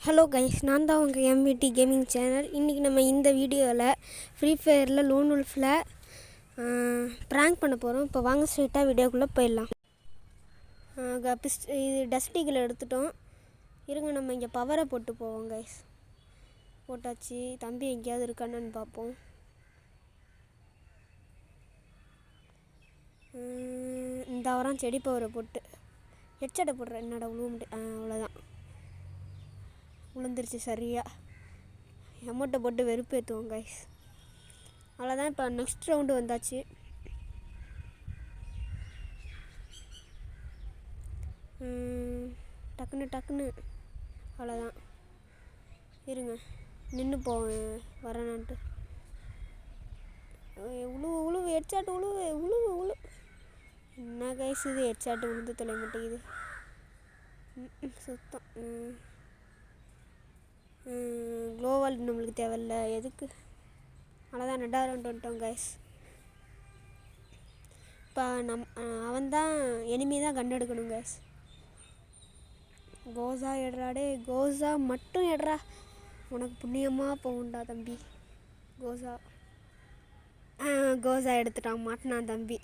Hello guys, நான் தான் உங்கள் எம்விடி கேமிங் சேனல். இன்றைக்கி நம்ம இந்த வீடியோவில் ஃப்ரீ ஃபயரில் லோன் உல்ஃபில் ப்ராங்க் பண்ண போகிறோம். இப்போ வாங்க ஸ்ட்ரெயிட்டாக வீடியோக்குள்ளே போயிடலாம். இது டஸ்டிகில் எடுத்துட்டோம். இருங்க, நம்ம இங்கே பவரை போட்டு போவோம் கைஸ். போட்டாச்சு. தம்பி எங்கேயாவது இருக்கான்னு பார்ப்போம். இந்த வாரம் செடி பவரை போட்டு ஹெட்செட்டை போடுறேன். என்னடா உழுவ முடியும்? அவ்வளோதான், விழுந்துருச்சு சரியாக. எமௌண்ட்டை போட்டு வெறுப்பேற்றுவோம் கைஸ். அவ்வளோதான். இப்போ நெக்ஸ்ட் ரவுண்டு வந்தாச்சு. டக்குன்னு அவ்வளோதான். இருங்க, நின்று போவேன் வரேனான்ட்டு. உழுவு ஹெட்சாட்டு உழுவு. என்ன கைஸ் இது, ஹெட்சாட்டு உழுந்து தொலை மாட்டேங்குது சுத்தம். க்ளோவால் நம்மளுக்கு தேவையில்ல, எதுக்கு? அவ்வளோதான், 2வது ரவுண்ட் வந்துட்டோம் கைஸ். இப்போ அவன் தான் எனிமி தான் கண் எடுக்கணும் கைஸ். கோசா எடுறாடே, கோசா மட்டும் எடுறா, உனக்கு புண்ணியமாக போகுண்டா தம்பி. கோசா எடுத்துட்டான், மாட்டினான் தம்பி.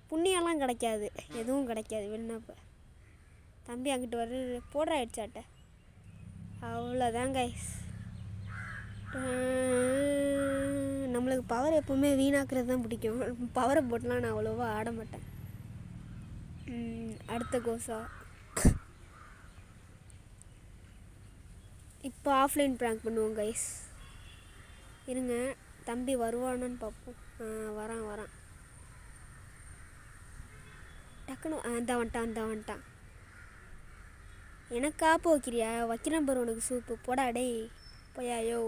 புண்ணியெல்லாம் கிடைக்காது, எதுவும் கிடைக்காது வெளிநாப்ப. தம்பி அங்கிட்டு வர போடுறா ஹெட்சாட்டை. அவ்வளோதான் கைஸ். நம்மளுக்கு பவர் எப்போவுமே வீணாக்குறது தான் பிடிக்கும். பவரை போட்டுலாம் நான் அவ்வளோவா ஆட மாட்டேன். அடுத்த கோசா. இப்போ ஆஃப்லைன் ப்ராங்க் பண்ணுவோம் கைஸ். இருங்க, தம்பி வருவானான்னு பார்ப்போம். வரான். டக்குன்னு அந்த வந்துட்டான். எனக்கு காப்பு வைக்கிறியா? வைக்கிறேன் பாரு உனக்கு சூப்பு. போடா டேய், போயாயோ.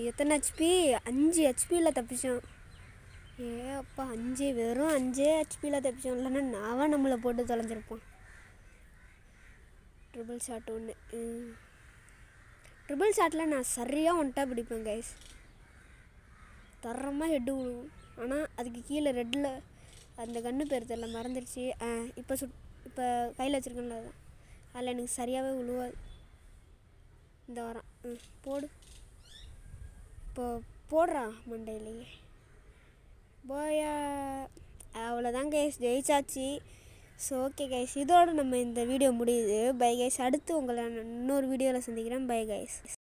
எத்தனை ஹெச்பி? 5 ஹெச்பியில் தப்பிச்சோம். அப்பா, வெறும் 5 ஹெச்பியில் தப்பிச்சோம். இல்லைன்னா நான் நம்மளை போட்டு தொலைஞ்சிருப்பான். ட்ரிபிள் ஷாட் ஒன்று. ட்ரிபிள் ஷாட்டில் நான் சரியாக ஒன்ட்டா பிடிப்பேன் கைஸ். தரமாக ஹெட்டு விழுவும். ஆனால் அதுக்கு கீழே ரெட்டில் அந்த கன்று பேர் தெரியல, மறந்துடுச்சு. இப்போ கையில் வச்சுருக்கேன்ல, அதுதான். அதில் எனக்கு சரியாகவே விழுவாது. இந்த வாரம் போடு. இப்போ போடுறா மண்டையிலேயே. போயா. அவ்வளோதான் கைஸ், ஜெயிச்சாச்சு. ஸோ ஓகே கைஸ், இதோடு நம்ம இந்த வீடியோ முடியுது. Bye guys. அடுத்து உங்களை இன்னொரு வீடியோவில் சந்திக்கிறேன். Bye guys.